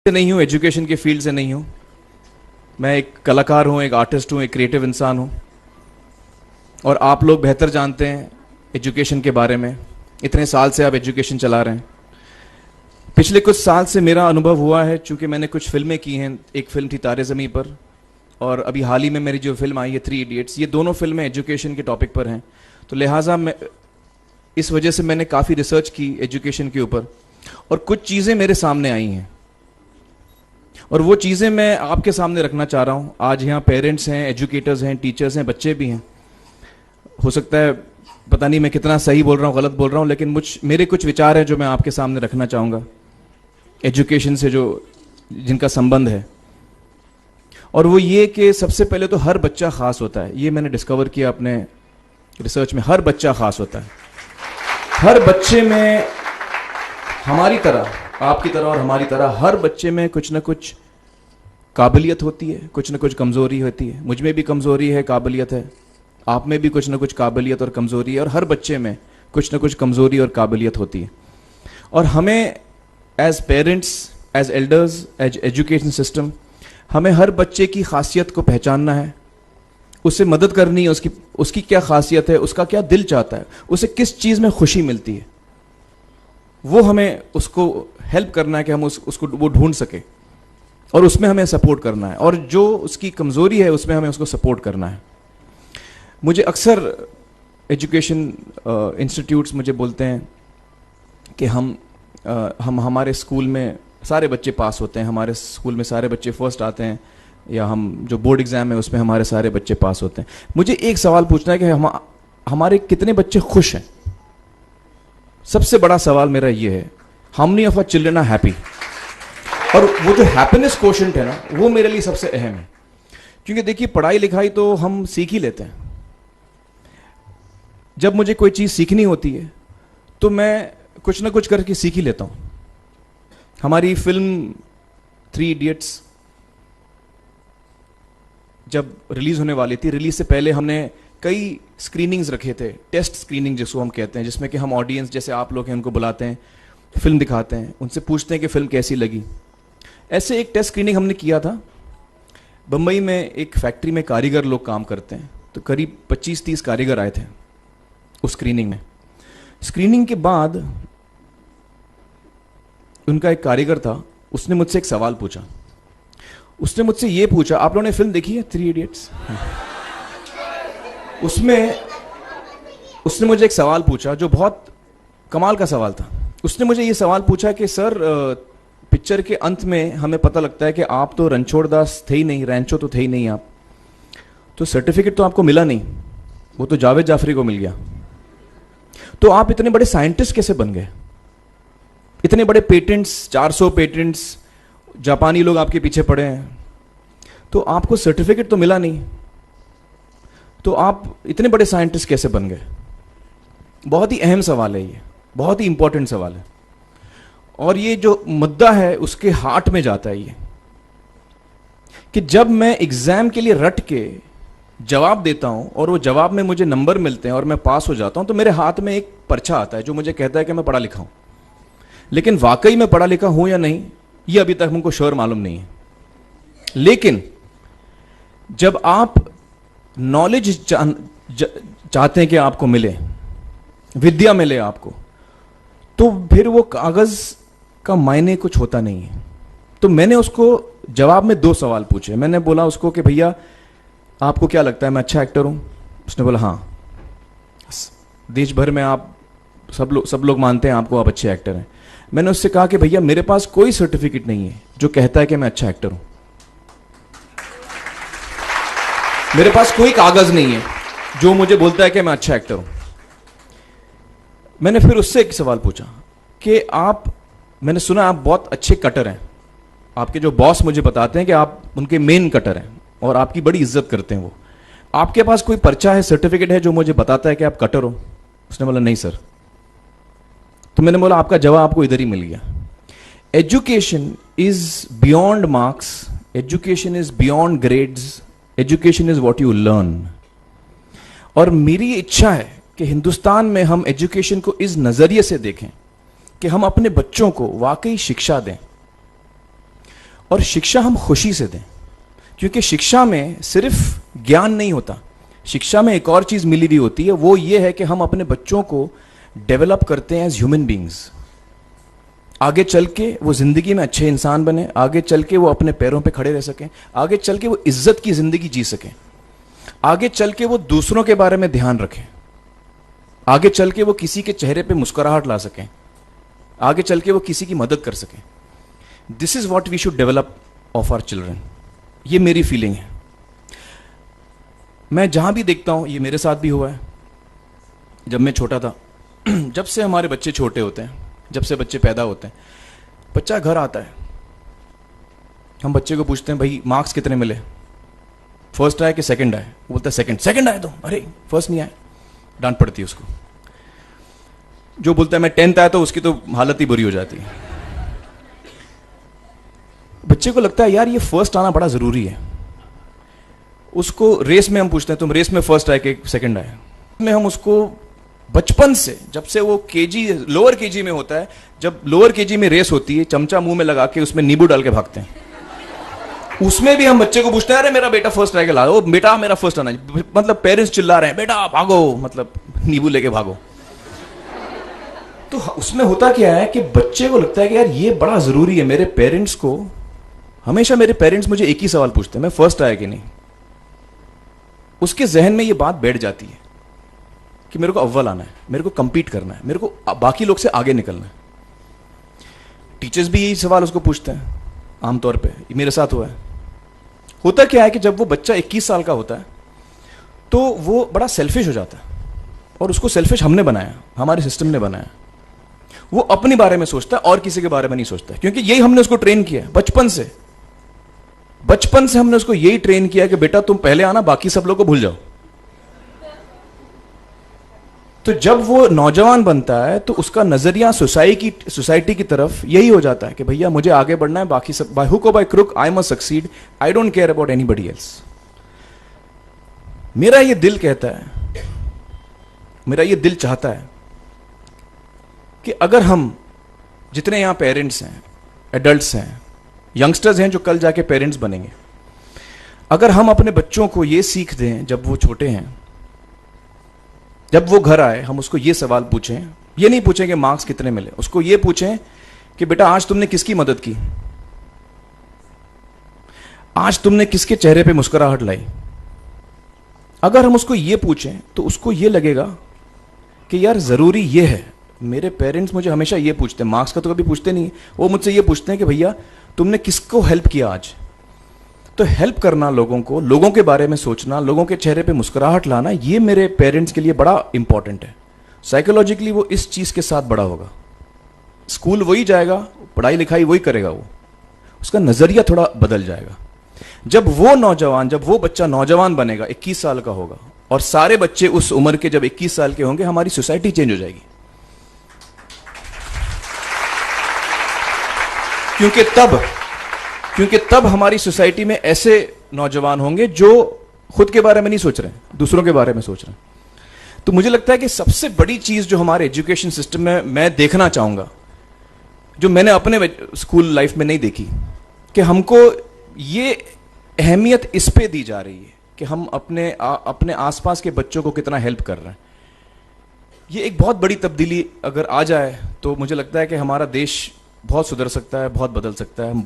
से नहीं हूँ, एजुकेशन के फील्ड से नहीं हूँ। मैं एक कलाकार हूँ, एक आर्टिस्ट हूँ, एक क्रिएटिव इंसान हूँ। और आप लोग बेहतर जानते हैं एजुकेशन के बारे में। इतने साल से आप एजुकेशन चला रहे हैं। पिछले कुछ साल से मेरा अनुभव हुआ है, चूँकि मैंने कुछ फिल्में की हैं। एक फिल्म थी तारे ज़मीं पर, और अभी हाल ही में मेरी जो फिल्म आई है 3 इडियट्स, ये दोनों फिल्में एजुकेशन के टॉपिक पर हैं। तो लिहाजा मैं इस वजह से मैंने काफ़ी रिसर्च की एजुकेशन के ऊपर, और कुछ चीज़ें मेरे सामने आई हैं और वो चीज़ें मैं आपके सामने रखना चाह रहा हूँ। आज यहाँ पेरेंट्स हैं, एजुकेटर्स हैं, टीचर्स हैं, बच्चे भी हैं। हो सकता है पता नहीं मैं कितना सही बोल रहा हूँ, गलत बोल रहा हूँ, लेकिन मेरे कुछ विचार हैं जो मैं आपके सामने रखना चाहूँगा एजुकेशन से जो जिनका संबंध है। और वो ये कि सबसे पहले तो हर बच्चा ख़ास होता है। ये मैंने डिस्कवर किया अपने रिसर्च में। हर बच्चा ख़ास होता है। हर बच्चे में, हमारी तरह, आपकी तरह और हमारी तरह, हर बच्चे में कुछ ना कुछ काबिलियत होती है, कुछ ना कुछ कमज़ोरी होती है। मुझ में भी कमज़ोरी है, काबिलियत है। आप में भी कुछ ना कुछ काबिलियत और कमज़ोरी है, और हर बच्चे में कुछ ना कुछ कमज़ोरी और काबिलियत होती है। और हमें as parents, as elders, as education system, हमें हर बच्चे की खासियत को पहचानना है, उससे मदद करनी है। उसकी क्या खासियत है, उसका क्या दिल चाहता है, उसे किस चीज़ में खुशी मिलती है, वो हमें उसको हेल्प करना है कि हम उसको वो ढूंढ सके, और उसमें हमें सपोर्ट करना है। और जो उसकी कमज़ोरी है उसमें हमें उसको सपोर्ट करना है। मुझे अक्सर एजुकेशन इंस्टीट्यूट्स मुझे बोलते हैं कि हम हमारे स्कूल में सारे बच्चे पास होते हैं, हमारे स्कूल में सारे बच्चे फर्स्ट आते हैं, या हम जो बोर्ड एग्ज़ाम है उसमें हमारे सारे बच्चे पास होते हैं। मुझे एक सवाल पूछना है कि हमारे कितने बच्चे खुश हैं? सबसे बड़ा सवाल मेरा ये है, how many of our children are happy? और वो जो हैप्पीनेस कोशेंट है ना, वो मेरे लिए सबसे अहम है। क्योंकि देखिए, पढ़ाई लिखाई तो हम सीख ही लेते हैं। जब मुझे कोई चीज़ सीखनी होती है तो मैं कुछ ना कुछ करके सीख ही लेता हूँ। हमारी फिल्म 3 इडियट्स जब रिलीज होने वाली थी, रिलीज से पहले हमने कई स्क्रीनिंग्स रखे थे, टेस्ट स्क्रीनिंग जिसको हम कहते हैं, जिसमें कि हम ऑडियंस, जैसे आप लोग हैं, उनको बुलाते हैं, फिल्म दिखाते हैं, उनसे पूछते हैं कि फिल्म कैसी लगी। ऐसे एक टेस्ट स्क्रीनिंग हमने किया था। बम्बई में एक फैक्ट्री में कारीगर लोग काम करते हैं, तो करीब 25-30 कारीगर आए थे उस स्क्रीनिंग में। स्क्रीनिंग के बाद उनका एक कारीगर था, उसने मुझसे एक सवाल पूछा। उसने मुझसे ये पूछा, आप लोगों ने फिल्म देखी है 3 इडियट्स? उसमें उसने मुझे एक सवाल पूछा जो बहुत कमाल का सवाल था। उसने मुझे ये सवाल पूछा कि सर, पिक्चर के अंत में हमें पता लगता है कि आप तो रणछोड़ दास थे ही नहीं, रैंचो तो थे ही नहीं आप, तो सर्टिफिकेट तो आपको मिला नहीं, वो तो जावेद जाफरी को मिल गया। तो आप इतने बड़े साइंटिस्ट कैसे बन गए? इतने बड़े पेटेंट्स, 400 पेटेंट्स, जापानी लोग आपके पीछे पड़े हैं, तो आपको सर्टिफिकेट तो मिला नहीं, तो आप इतने बड़े साइंटिस्ट कैसे बन गए? बहुत ही अहम सवाल है ये, बहुत ही इंपॉर्टेंट सवाल है। और ये जो मुद्दा है उसके हार्ट में जाता है ये, कि जब मैं एग्जाम के लिए रट के जवाब देता हूं और वो जवाब में मुझे नंबर मिलते हैं और मैं पास हो जाता हूं, तो मेरे हाथ में एक पर्चा आता है जो मुझे कहता है कि मैं पढ़ा लिखा हूं। लेकिन वाकई में पढ़ा लिखा हूं या नहीं, ये अभी तक हमको श्योर मालूम नहीं है। लेकिन जब आप नॉलेज चाहते हैं कि आपको मिले, विद्या मिले आपको, तो फिर वो कागज का मायने कुछ होता नहीं है। तो मैंने उसको जवाब में 2 सवाल पूछे। मैंने बोला उसको कि भैया, आपको क्या लगता है मैं अच्छा एक्टर हूं? उसने बोला हाँ, देश भर में आप सब लोग मानते हैं आपको, आप अच्छे एक्टर हैं। मैंने उससे कहा कि भैया, मेरे पास कोई सर्टिफिकेट नहीं है जो कहता है कि मैं अच्छा एक्टर हूं। मेरे पास कोई कागज नहीं है जो मुझे बोलता है कि मैं अच्छा एक्टर हूं। मैंने फिर उससे एक सवाल पूछा कि मैंने सुना आप बहुत अच्छे कटर हैं, आपके जो बॉस मुझे बताते हैं कि आप उनके मेन कटर हैं और आपकी बड़ी इज्जत करते हैं वो। आपके पास कोई पर्चा है, सर्टिफिकेट है जो मुझे बताता है कि आप कटर हो? उसने बोला नहीं सर। तो मैंने बोला आपका जवाब आपको इधर ही मिल गया। Education is beyond marks, education is beyond grades, education is what you learn. और मेरी इच्छा है कि हिंदुस्तान में हम एजुकेशन को इस नजरिए से देखें कि हम अपने बच्चों को वाकई शिक्षा दें। और शिक्षा हम खुशी से दें, क्योंकि शिक्षा में सिर्फ ज्ञान नहीं होता, शिक्षा में एक और चीज मिली हुई होती है, वो ये है कि हम अपने बच्चों को डेवलप करते हैं एज ह्यूमन बींग्स। आगे चल के वो जिंदगी में अच्छे इंसान बने, आगे चल के वो अपने पैरों पे खड़े रह सकें, आगे चल के वो इज्जत की जिंदगी जी सकें, आगे चल के वो दूसरों के बारे में ध्यान रखें, आगे चल के वो किसी के चेहरे पे मुस्कुराहट ला सकें, आगे चल के वो किसी की मदद कर सकें। This is what we should develop of our children. ये मेरी फीलिंग है। मैं जहां भी देखता हूं, ये मेरे साथ भी हुआ है जब मैं छोटा था। जब से हमारे बच्चे छोटे होते हैं, जब से बच्चे पैदा होते हैं, बच्चा घर आता है, हम बच्चे को पूछते हैं भाई मार्क्स कितने मिले, फर्स्ट आए कि सेकंड आए? वो बोलता है सेकंड। सेकंड आए तो अरे फर्स्ट नहीं आए, डांट पड़ती है उसको। जो बोलता है मैं 10th आया तो उसकी तो हालत ही बुरी हो जाती है। बच्चे को लगता है यार ये फर्स्ट आना बड़ा जरूरी है। उसको रेस में हम पूछते हैं तुम रेस में फर्स्ट आए कि सेकंड आए? में हम उसको बचपन से, जब से वो केजी लोअर केजी में होता है, जब लोअर केजी में रेस होती है, चमचा मुंह में लगा के उसमें नींबू डाल के भागते हैं। उसमें भी हम बच्चे को पूछते हैं अरे मेरा बेटा फर्स्ट आएगा, ला ओ बेटा मेरा फर्स्ट आना, मतलब पेरेंट्स चिल्ला रहे हैं बेटा भागो, मतलब नींबू लेके भागो। तो उसमें होता क्या है कि बच्चे को लगता है कि यार ये बड़ा जरूरी है। मेरे पेरेंट्स को हमेशा, मेरे पेरेंट्स मुझे एक ही सवाल पूछते हैं, मैं फर्स्ट आया कि नहीं। उसके जहन में ये बात बैठ जाती है कि मेरे को अव्वल आना है, मेरे को कंपीट करना है, मेरे को बाकी लोग से आगे निकलना है। टीचर्स भी यही सवाल उसको पूछते हैं आमतौर पे, मेरे साथ हुआ है। होता क्या है कि जब वो बच्चा 21 साल का होता है तो वो बड़ा सेल्फिश हो जाता है, और उसको सेल्फिश हमने बनाया, हमारे सिस्टम ने बनाया। वो अपने बारे में सोचता है और किसी के बारे में नहीं सोचता, क्योंकि यही हमने उसको ट्रेन किया है बचपन से। बचपन से हमने उसको यही ट्रेन किया कि बेटा तुम पहले आना, बाकी सब लोग को भूल जाओ। तो जब वो नौजवान बनता है तो उसका नजरिया सोसाइटी की तरफ यही हो जाता है कि भैया मुझे आगे बढ़ना है, बाकी सब बाय हुक और by crook I must succeed, I don't care about anybody else. मेरा ये दिल कहता है, मेरा ये दिल चाहता है कि अगर हम जितने यहां पेरेंट्स हैं, एडल्ट्स हैं, यंगस्टर्स हैं जो कल जाके पेरेंट्स बनेंगे, अगर हम अपने बच्चों को ये सीख दें जब वो छोटे हैं, जब वो घर आए हम उसको ये सवाल पूछें, ये नहीं पूछें कि मार्क्स कितने मिले, उसको ये पूछें कि बेटा आज तुमने किसकी मदद की, आज तुमने किसके चेहरे पे मुस्कुराहट लाई। अगर हम उसको ये पूछें तो उसको ये लगेगा कि यार जरूरी ये है। मेरे पेरेंट्स मुझे हमेशा ये पूछते हैं, मार्क्स का तो कभी पूछते नहीं, वो मुझसे ये पूछते हैं कि भैया तुमने किसको हेल्प किया आज। तो हेल्प करना लोगों को, लोगों के बारे में सोचना, लोगों के चेहरे पे मुस्कुराहट लाना, ये मेरे पेरेंट्स के लिए बड़ा इंपॉर्टेंट है। साइकोलॉजिकली वो इस चीज के साथ बड़ा होगा। स्कूल वही जाएगा, पढ़ाई लिखाई वही करेगा, वो उसका नजरिया थोड़ा बदल जाएगा। जब वो बच्चा नौजवान बनेगा, 21 साल का होगा, और सारे बच्चे उस उम्र के जब 21 साल के होंगे, हमारी सोसाइटी चेंज हो जाएगी। क्योंकि तब हमारी सोसाइटी में ऐसे नौजवान होंगे जो खुद के बारे में नहीं सोच रहे, दूसरों के बारे में सोच रहे हैं। तो मुझे लगता है कि सबसे बड़ी चीज जो हमारे एजुकेशन सिस्टम में मैं देखना चाहूंगा, जो मैंने अपने स्कूल लाइफ में नहीं देखी, कि हमको ये अहमियत इस पे दी जा रही है कि हम अपने आसपास के बच्चों को कितना हेल्प कर रहे हैं। ये एक बहुत बड़ी तब्दीली अगर आ जाए तो मुझे लगता है कि हमारा देश बहुत सुधर सकता है, बहुत बदल सकता है। हम